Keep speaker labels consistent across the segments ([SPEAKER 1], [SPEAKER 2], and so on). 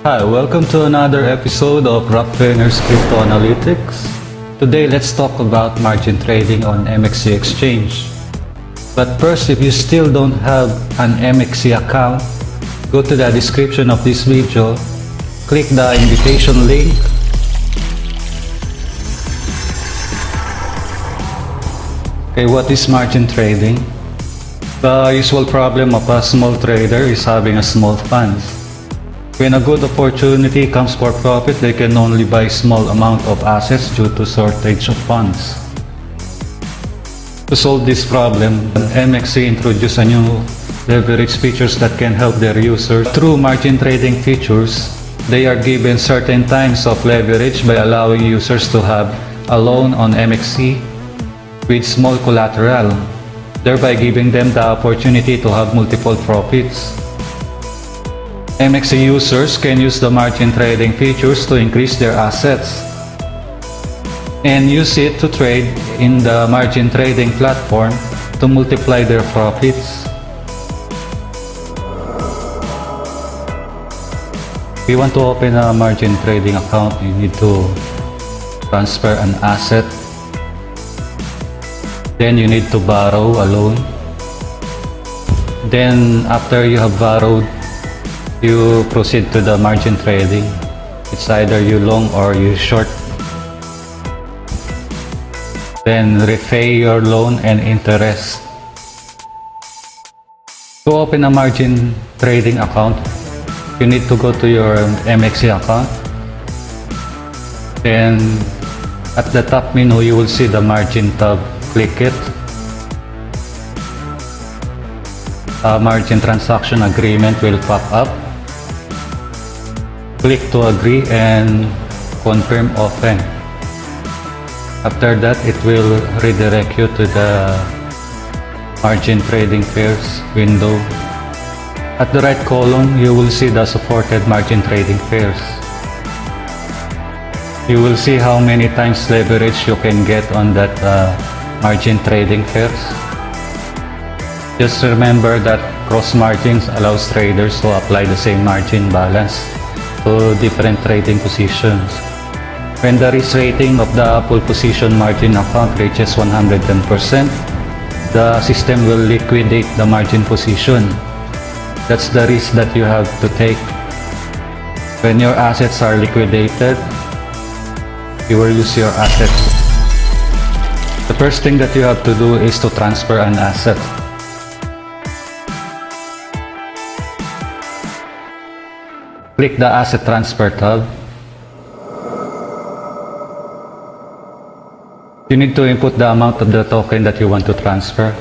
[SPEAKER 1] Hi, welcome to another episode of Rocktrader's Crypto Analytics. Today, let's talk about margin trading on MXC Exchange. But first, if you still don't have an MXC account, go to the description of this video, click the invitation link, okay, what is margin trading? The usual problem of a small trader is having a small funds. When a good opportunity comes for profit, they can only buy small amount of assets due to shortage of funds. To solve this problem, MXC introduced a new leverage features that can help their users. Through margin trading features, they are given certain times of leverage by allowing users to have a loan on MXC with small collateral, thereby giving them the opportunity to have multiple profits. MXC users can use the margin trading features to increase their assets and use it to trade in the margin trading platform to multiply their profits. If you want to open a margin trading account, you need to transfer an asset. Then you need to borrow a loan. Then after you have borrowed, you proceed to the margin trading. It's either you long or you short. Then repay your loan and interest. To open a margin trading account, you need to go to your MXC account. Then at the top menu, you will see the margin tab. Click it. A margin transaction agreement will pop up. Click to agree and confirm open. After that, it will redirect you to the margin trading pairs window. At the right column, you will see the supported margin trading pairs. You will see how many times leverage you can get on that margin trading pairs. Just remember that cross margins allows traders to apply the same margin balance to different trading positions. When the risk rating of the full position margin account reaches 110%, the system will liquidate the margin position. That's the risk that you have to take. When your assets are liquidated, you will lose your assets. The first thing that you have to do is to transfer an asset. Click the Asset Transfer tab. You need to input the amount of the token that you want to transfer.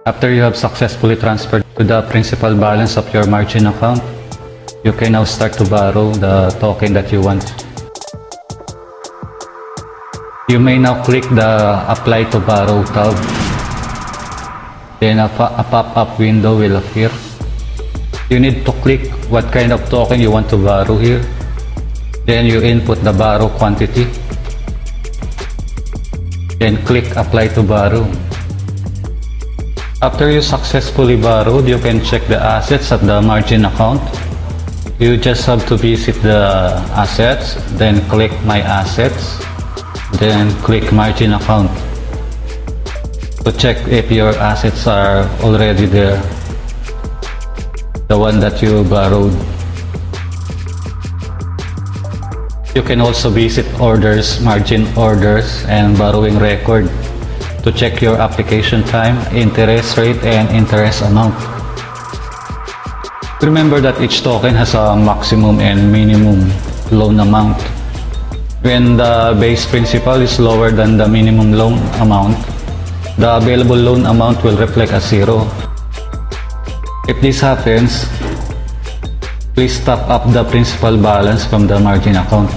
[SPEAKER 1] After you have successfully transferred to the principal balance of your margin account, you can now start to borrow the token that you want. You may now click the Apply to Borrow tab. Then a pop-up window will appear. You need to click what kind of token you want to borrow here. Then you input the borrow quantity. Then click Apply to Borrow. After you successfully borrowed, you can check the assets at the margin account. You just have to visit the assets, then click My Assets, then click Margin Account to check if your assets are already there, the one that you borrowed. You can also visit Orders, Margin Orders, and Borrowing Record to check your application time, interest rate, and interest amount. Remember that each token has a maximum and minimum loan amount. When the base principal is lower than the minimum loan amount, the available loan amount will reflect as 0. If this happens, please top up the principal balance from the margin account.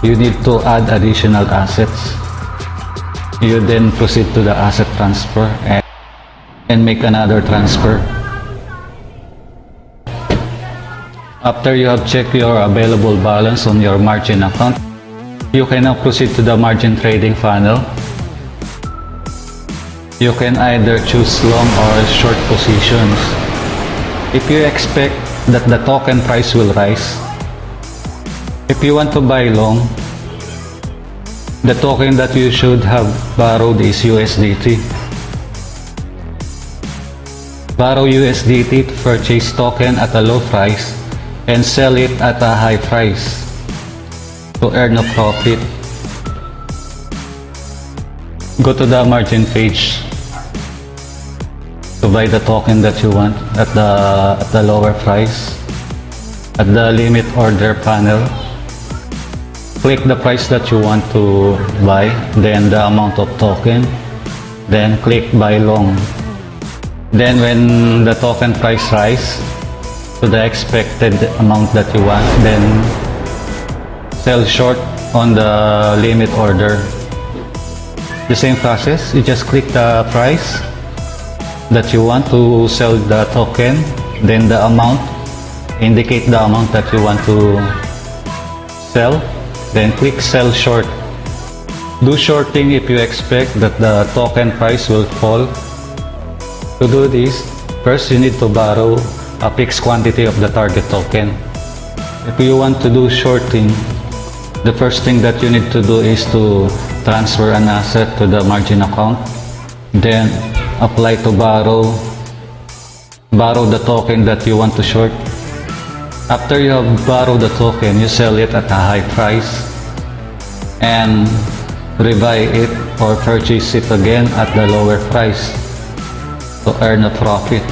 [SPEAKER 1] You need to add additional assets. You then proceed to the asset transfer and make another transfer. After you have checked your available balance on your margin account, you can now proceed to the margin trading funnel. You can either choose long or short positions. If you expect that the token price will rise, if you want to buy long, the token that you should have borrowed is USDT. Borrow USDT to purchase token at a low price and sell it at a high price to earn a profit. Go to the margin page to buy the token that you want at the lower price. At the limit order panel, click the price that you want to buy, then the amount of token, then click buy long. Then when the token price rise to the expected amount that you want, then sell short on the limit order. The same process, you just click the price that you want to sell the token, then the amount, indicate the amount that you want to sell, then click sell short. Do shorting if you expect that the token price will fall. To do this, first you need to borrow a fixed quantity of the target token. If you want to do shorting, the first thing that you need to do is to transfer an asset to the margin account, then apply to borrow the token that you want to short. After you have borrowed the token, you sell it at a high price and rebuy it or purchase it again at the lower price to earn a profit.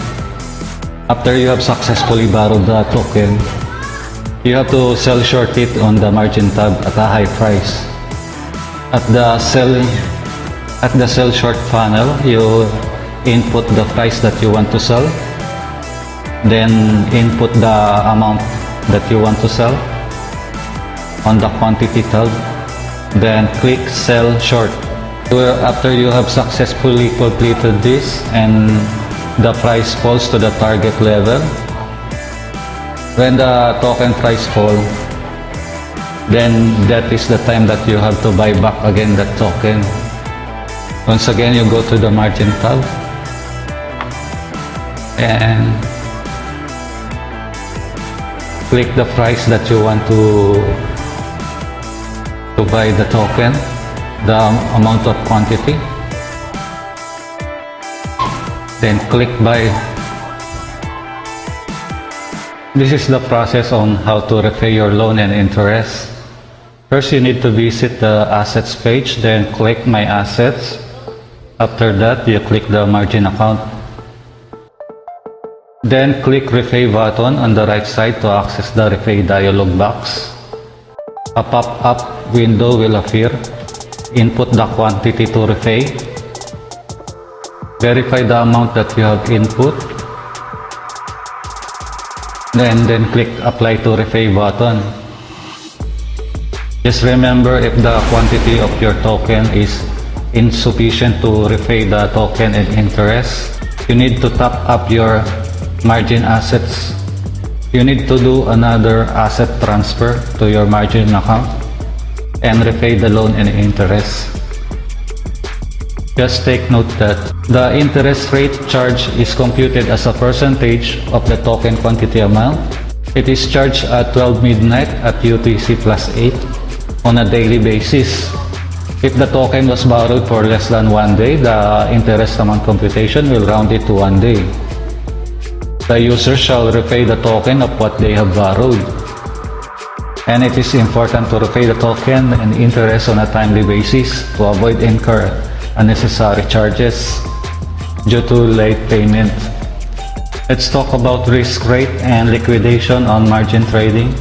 [SPEAKER 1] After you have successfully borrowed the token, you have to sell short it on the margin tab at a high price. At the sell short panel, you input the price that you want to sell, then input the amount that you want to sell on the quantity tab, then click sell short. After you have successfully completed this and the price falls to the target level, when the token price falls, then that is the time that you have to buy back again that token. Once again, you go to the margin tab and click the price that you want to buy the token, the amount of quantity, then click buy. This is the process on how to repay your loan and interest. First, you need to visit the assets page, then click my assets. After that, you click the margin account. Then click repay button on the right side to access the repay dialog box. A pop-up window will appear. Input the quantity to repay. Verify the amount that you have input. Then click apply to repay button. Just remember, if the quantity of your token is insufficient to repay the token and interest, you need to top up your margin assets. You need to do another asset transfer to your margin account and repay the loan and interest. Just take note that the interest rate charged is computed as a percentage of the token quantity amount. It is charged at 12 midnight at UTC plus 8 on a daily basis. If the token was borrowed for less than 1 day, the interest amount computation will round it to 1 day. The user shall repay the token of what they have borrowed. And it is important to repay the token and interest on a timely basis to avoid incur unnecessary charges due to late payment. Let's talk about risk rate and liquidation on margin trading.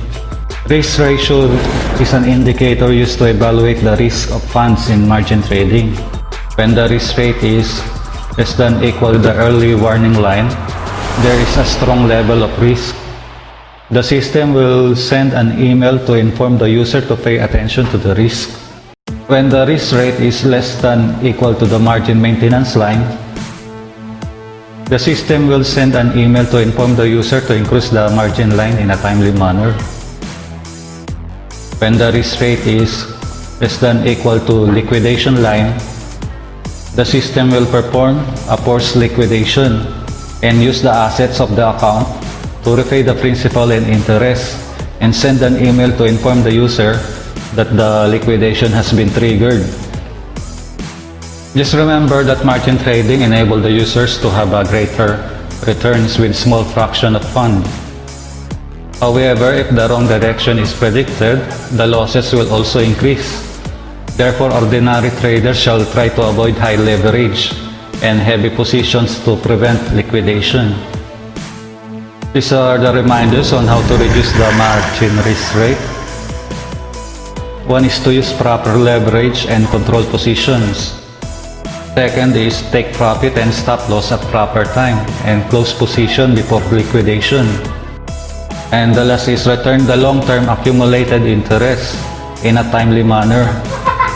[SPEAKER 1] Risk ratio is an indicator used to evaluate the risk of funds in margin trading. When the risk rate is less than equal to the early warning line, there is a strong level of risk. The system will send an email to inform the user to pay attention to the risk. When the risk rate is less than equal to the margin maintenance line, the system will send an email to inform the user to increase the margin line in a timely manner. When the risk rate is less than equal to liquidation line, The system will perform a forced liquidation and use the assets of the account to repay the principal and interest and send an email to inform the user that the liquidation has been triggered. Just remember that margin trading enables the users to have a greater returns with small fraction of fund. However, if the wrong direction is predicted, the losses will also increase. Therefore, ordinary traders shall try to avoid high leverage and heavy positions to prevent liquidation. These are the reminders on how to reduce the margin risk rate. One is to use proper leverage and control positions. Second is take profit and stop loss at proper time and close position before liquidation. And the last is return the long-term accumulated interest in a timely manner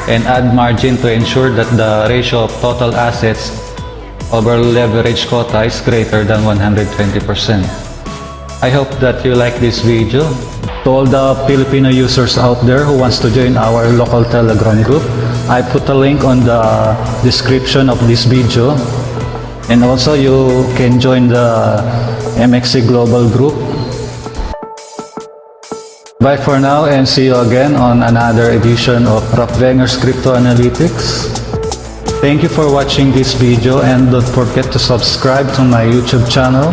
[SPEAKER 1] and add margin to ensure that the ratio of total assets over leverage quota is greater than 120%. I hope that you like this video. To all the Filipino users out there who wants to join our local Telegram group, I put a link on the description of this video. And also you can join the MXC Global group. Bye for now and see you again on another edition of Prof. Wenger's Crypto Analytics. Thank you for watching this video and don't forget to subscribe to my YouTube channel.